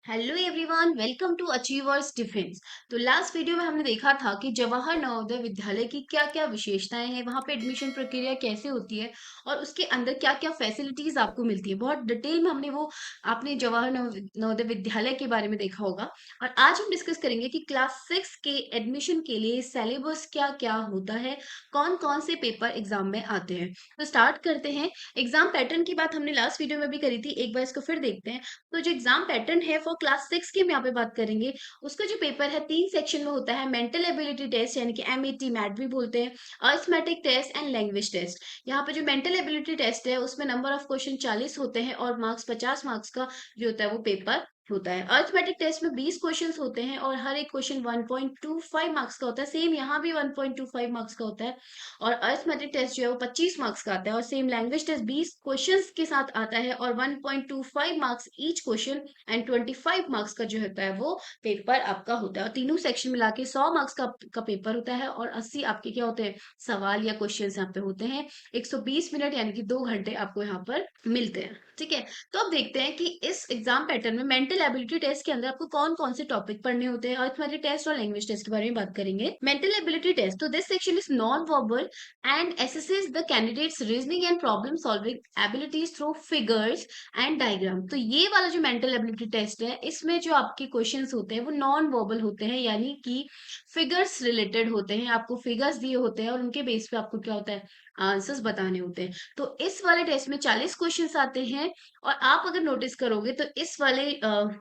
Hello everyone, welcome to achievers defence. तो last video में हमने देखा था कि जवाहर नवोदय विद्यालय की क्या क्या विशेषताएं हैं, वहां पे एडमिशन प्रक्रिया कैसे होती है और उसके अंदर क्या क्या फैसिलिटीज आपको मिलती है। बहुत डिटेल में हमने वो आपने जवाहर नवोदय विद्यालय के बारे में देखा होगा। और आज हम डिस्कस करेंगे कि क्लास 6 के एडमिशन के लिए सिलेबस क्या क्या होता है, कौन कौन से पेपर एग्जाम में आते हैं। तो स्टार्ट करते हैं। एग्जाम पैटर्न की बात हमने लास्ट वीडियो में भी करी थी, एक बार इसको फिर देखते हैं। तो जो एग्जाम पैटर्न है फॉर क्लास 6 की हम यहाँ पे बात करेंगे। उसका जो पेपर है 3 सेक्शन में होता है। मेंटल एबिलिटी टेस्ट यानी कि एमएटी मैट भी बोलते हैं, arithmetic test and language test. यहाँ पे जो मेंटल एबिलिटी टेस्ट है उसमें नंबर ऑफ क्वेश्चन 40 होते हैं और मार्क्स 50 मार्क्स का जो होता है वो पेपर होता है। अरिथमेटिक टेस्ट में 20 क्वेश्चंस होते हैं और हर एक क्वेश्चन 1.25 मार्क्स का होता है। सेम यहाँ भी 1.25 मार्क्स का होता है। और अरिथमेटिक टेस्ट जो है वो 25 मार्क्स का आता है। और सेम लैंग्वेज टेस्ट 20 क्वेश्चंस के साथ आता है और 1.25 marks each question and 25 marks का जो होता है वो पेपर आपका होता है। और तीनों सेक्शन मिला के 100 मार्क्स का पेपर होता है और 80 आपके क्या होते हैं, सवाल या क्वेश्चन यहाँ पे होते हैं। 120 मिनट यानी कि 2 घंटे आपको यहाँ पर मिलते हैं। ठीक है, तो अब देखते हैं कि इस एग्जाम पैटर्न में मेंटल एबिलिटी टेस्ट के अंदर आपको कौन कौन से टॉपिक पढ़ने होते हैं। अरिथमेटिक टेस्ट और लैंग्वेज टेस्ट के बारे में बात करेंगे। मेंटल एबिलिटी टेस्ट, तो this section is non verbal and assesses the candidate's reasoning and problem solving abilities through figures and diagram। तो ये वाला जो मेंटल एबिलिटी टेस्ट है इसमें जो आपके क्वेश्चंस होते हैं वो नॉन वर्बल होते हैं, यानी कि फिगर्स रिलेटेड होते हैं। आपको फिगर्स दिए होते हैं और उनके बेस पे आपको क्या होता है, आंसर्स बताने होते हैं। तो इस वाले टेस्ट में 40 क्वेश्चंस आते हैं। और आप अगर नोटिस करोगे तो इस वाले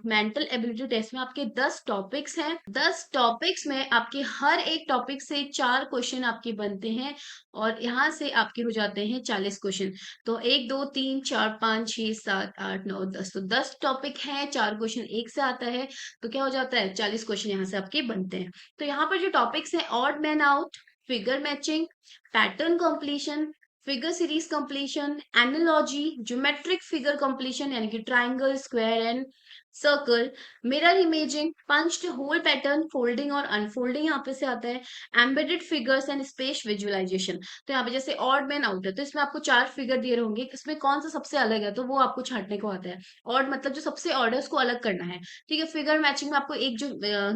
मेंटल एबिलिटी टेस्ट में आपके 10 टॉपिक्स हैं। 10 टॉपिक्स में आपके हर एक टॉपिक से 4 क्वेश्चन आपके बनते हैं और यहाँ से आपके हो जाते हैं 40 क्वेश्चन। तो 1 2 3 4 5 6 7 8 9 10, तो 10 टॉपिक हैं, 4 क्वेश्चन एक से आता है। तो क्या हो जाता है, 40 क्वेश्चन यहाँ से आपके बनते हैं। तो यहाँ पर जो टॉपिक्स हैं, odd man out, figure matching, pattern completion, figure series completion, analogy, geometric figure completion यानी कि triangle, square and circle, mirror imaging, punched hole pattern, folding और अनफोल्डिंग यहाँ पे से आता है, embedded figures and space visualisation. तो यहाँ पे जैसे ऑड मैन आउट है तो इसमें आपको 4 फिगर दिए होंगे, इसमें कौन सा सबसे अलग है तो वो आपको छांटने को आता है। ऑड मतलब जो सबसे ऑड है उसको अलग करना है। ठीक है, फिगर मैचिंग में आपको एक जो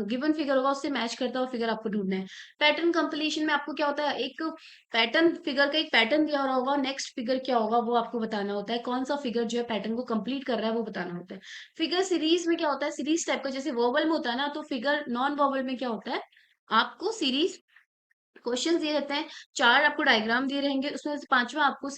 गिवन फिगर होगा उससे मैच करता हुआ फिगर आपको ढूंढना है। पैटर्न कंप्लीशन में आपको क्या होता है, एक पैटर्न फिगर का एक पैटर्न दिया रहा होगा, नेक्स्ट फिगर क्या होगा वो आपको बताना होता है। कौन सा फिगर जो है पैटर्न को कंप्लीट कर रहा है वो बताना होता है। फिगर सीरीज में क्या होता है, सीरीज टाइप का, जैसे वर्बल में होता है ना, तो फिगर नॉन वर्बल में क्या होता है, आपको सीरीज क्वेश्चन दिए रहते हैं। 4 आपको डायग्राम दिए रहेंगे, उसमें से 5वां आपको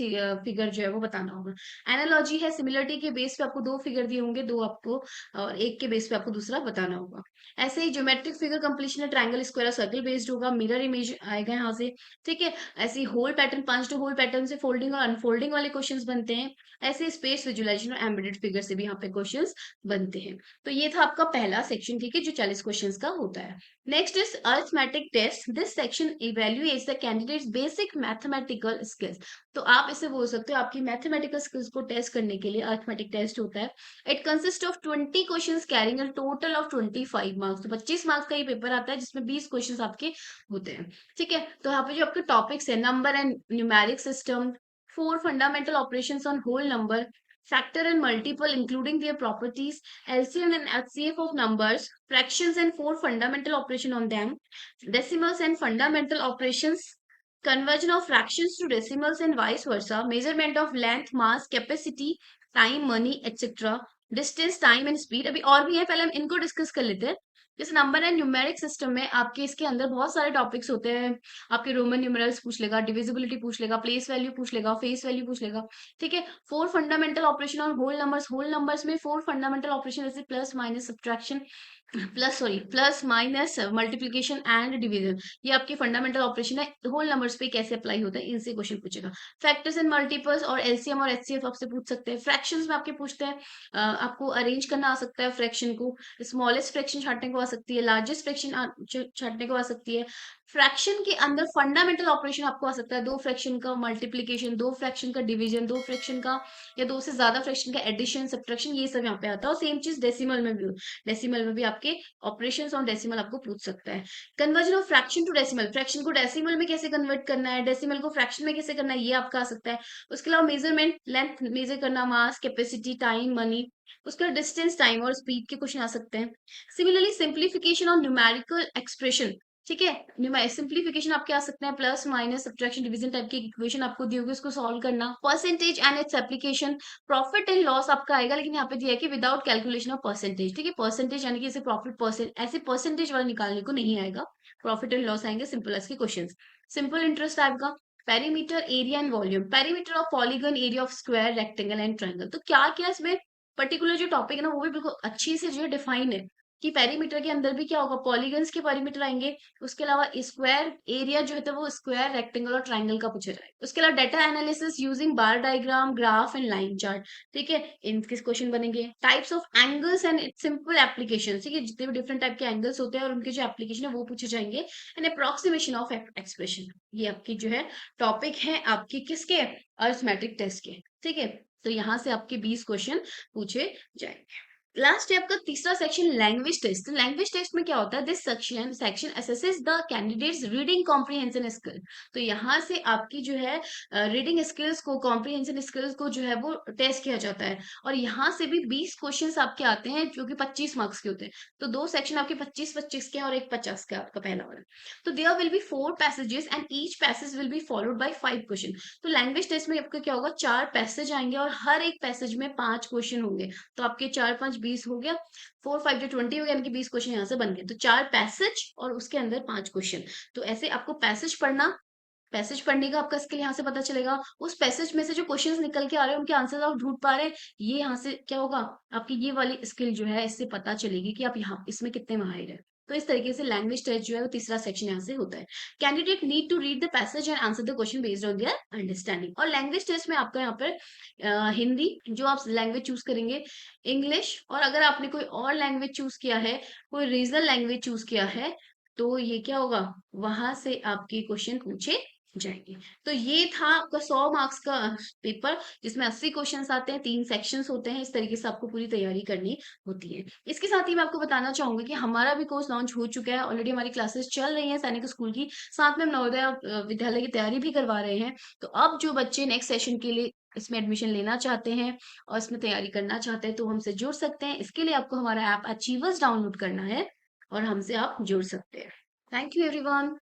फिगर जो है वो बताना होगा। एनालॉजी है, सिमिलरिटी के बेस पे आपको 2 फिगर दिए होंगे, 2 आपको और एक के बेस पे आपको दूसरा बताना होगा। ऐसे ही ज्योमेट्रिक फिगर कंप्लीशन है, ट्रायंगल, स्क्वायर, सर्कल बेस्ड होगा, मिरर इमेज आएगा यहाँ से। ठीक है, ऐसे ही होल पैटर्न, 5 होल पैटर्न से फोल्डिंग और अनफोल्डिंग वाले क्वेश्चन बनते हैं। ऐसे स्पेस विजुअलाइजेशन और एम्बेडेड फिगर से भी यहाँ पे क्वेश्चन बनते हैं। तो ये था आपका पहला सेक्शन, ठीक है, जो 40 क्वेश्चन का होता है। Next is arithmetic test. This section evaluates the candidate's basic mathematical skills. तो आप इसे बोल सकते हो आपकी मैथमेटिकल स्किल्स को टेस्ट करने के लिए अरिथमेटिक टेस्ट होता है। It consist of 20 questions carrying a total of 25 marks. तो 25 मार्क्स का ये पेपर आता है जिसमें 20 क्वेश्चंस आपके होते हैं। ठीक है, तो यहाँ पे जो आपके टॉपिक्स है, number and numeric system, 4 fundamental operations on whole number, factor and multiple including their properties, LCM and HCF of numbers, fractions and 4 fundamental operation on them, decimals and fundamental operations, conversion of fractions to decimals and vice versa, measurement of length, mass, capacity, time, money, etc. Distance, time and speed अभी और भी है, पहले हम इनको discuss कर लेते हैं। जैसे नंबर एंड न्यूमेरिक सिस्टम में आपके इसके अंदर बहुत सारे टॉपिक्स होते हैं। आपके रोमन न्यूमेरल्स पूछ लेगा, डिविजिबिलिटी पूछ लेगा, प्लेस वैल्यू पूछ लेगा, फेस वैल्यू पूछ लेगा। ठीक है, 4 फंडामेंटल ऑपरेशन और होल नंबर्स में 4 फंडामेंटल ऑपरेशन जैसे plus minus subtraction, plus minus multiplication and division, ये आपके फंडामेंटल ऑपरेशन है। होल नंबर्स पे कैसे अप्लाई होता है इनसे क्वेश्चन पूछेगा। फैक्टर्स एंड मल्टीपल्स और एलसीएम और एचसीएफ आपसे पूछ सकते हैं। फ्रैक्शंस में आपके पूछते हैं, आपको अरेंज करना आ सकता है फ्रैक्शन को, स्मॉलेस्ट फ्रैक्शन छांटने को आ सकती है, लार्जेस्ट फ्रैक्शन छांटने को आ सकती है। फ्रैक्शन के अंदर फंडामेंटल ऑपरेशन आपको आ सकता है, 2 फ्रैक्शन का मल्टीप्लीकेशन, 2 फ्रैक्शन का डिवीजन, 2 फ्रैक्शन का या 2 से ज्यादा फ्रैक्शन का एडिशन सब्ट्रैक्शन, ये सब यहाँ पे आता है। और सेम चीज डेसिमल में भी, डेसिमल में भी आपके ऑपरेशंस ऑन डेसिमल आपको पूछ सकता है। Conversion of fraction to decimal, fraction को डेसिमल में कैसे कन्वर्ट करना है, डेसिमल को फ्रैक्शन में कैसे करना है, ये आपका आ सकता है। उसके अलावा मेजरमेंट, लेंथ मेजर करना, मास, कैपेसिटी, टाइम, मनी, उसका डिस्टेंस, टाइम और स्पीड के क्वेश्चन आ सकते हैं। सिमिलरली सिंप्लीफिकेशन और न्यूमेरिकल एक्सप्रेशन, ठीक है, सिंप्लीफिकेशन आपके आ सकते हैं, plus minus subtraction division type की इक्वेशन आपको दी होगी, उसको सॉल्व करना। Percentage and its application, profit and loss आपका आएगा, लेकिन यहाँ पे दिया है कि विदाउट कैलकुलेशन ऑफ परसेंटेज, ठीक है, परसेंटेज यानी कि इसे प्रॉफिट परसेंट ऐसे परसेंटेज वाला निकालने को नहीं आएगा, प्रॉफिट एंड लॉस आएंगे सिंपल एस के क्वेश्चन। सिंपल इंटरेस्ट टाइप का, perimeter, area and volume, perimeter of polygon, area of square, rectangle and triangle. तो क्या क्या इसमें पर्टिकुलर जो टॉपिक है ना, वो भी बिल्कुल अच्छी से जो है डिफाइन है कि पेरीमीटर के अंदर भी क्या होगा, पॉलीगन्स के पेरीमीटर आएंगे, उसके अलावा स्क्वायर एरिया जो है तो वो स्क्वायर, रेक्टेंगल और ट्रायंगल का पूछा जाए। उसके अलावा data analysis using bar diagram, graph and line chart, ठीक है, इनके क्वेश्चन बनेंगे। Types of angles and simple application, ठीक है, जितने भी डिफरेंट टाइप के एंगल्स होते हैं और उनके जो एप्लीकेशन है वो पूछे जाएंगे। एंड अप्रोक्सीमेशन ऑफ एक्सप्रेशन, ये आपकी जो है टॉपिक है आपकी किसके, अरिथमेटिक टेस्ट के, ठीक है। तो यहाँ से आपके 20 क्वेश्चन पूछे जाएंगे। लास्ट है आपका तीसरा section, language test. Language test में क्या होता है, this section section assesses the candidate's reading comprehension skill. तो यहाँ से आपकी जो है रीडिंग स्किल्स को, कॉम्प्रिहेंशन स्किल्स को जो है वो टेस्ट किया जाता है। और यहाँ से भी 20 क्वेश्चंस आपके आते हैं जो कि 25 मार्क्स के होते हैं। तो दो सेक्शन आपके 25-25 के हैं और एक 50 का आपका पहला वाला। तो there will be 4 passages and each passage will be followed by 5 question. तो लैंग्वेज टेस्ट में आपका क्या होगा, 4 पैसेज आएंगे और हर एक पैसेज में 5 क्वेश्चन होंगे। तो आपके 4-5-20 हो गया, 4-5 जो 20 हो गया, यानी कि 20 क्वेश्चन यहाँ से बन गए। तो 4 पैसेज और उसके अंदर 5 क्वेश्चन। तो ऐसे आपको पैसेज पढ़ना, पैसेज पढ़ने का आपका स्किल यहाँ से पता चलेगा। उस पैसेज में से जो क्वेश्चंस निकल के आ रहे हैं उनके आंसर आप ढूंढ पा रहे हैं, ये यहाँ से क्या होगा, आपकी ये वाली स्किल जो है इससे पता चलेगी कि आप यहाँ इसमें कितने माहिर है। तो इस तरीके से लैंग्वेज टेस्ट जो है वो तीसरा सेक्शन यहाँ से होता है। Candidate need to read the passage and answer the question based on their understanding. और लैंग्वेज टेस्ट में आपका यहाँ पर हिंदी जो आप लैंग्वेज चूज करेंगे, इंग्लिश, और अगर आपने कोई और लैंग्वेज चूज किया है, कोई रीजनल लैंग्वेज चूज किया है, तो ये क्या होगा, वहां से आपके क्वेश्चन पूछे जाएंगे। तो ये था आपका 100 मार्क्स का पेपर, जिसमें 80 क्वेश्चंस आते हैं, 3 सेक्शंस होते हैं। इस तरीके से आपको पूरी तैयारी करनी होती है। इसके साथ ही मैं आपको बताना चाहूंगी कि हमारा भी कोर्स लॉन्च हो चुका है, ऑलरेडी हमारी क्लासेस चल रही हैं सैनिक स्कूल की, साथ में हम नवोदय विद्यालय की तैयारी भी करवा रहे हैं। तो अब जो बच्चे नेक्स्ट सेशन के लिए इसमें एडमिशन लेना चाहते हैं और इसमें तैयारी करना चाहते हैं तो हमसे जुड़ सकते हैं। इसके लिए आपको हमारा ऐप अचीवर्स डाउनलोड करना है और हमसे आप जुड़ सकते हैं। Thank you everyone.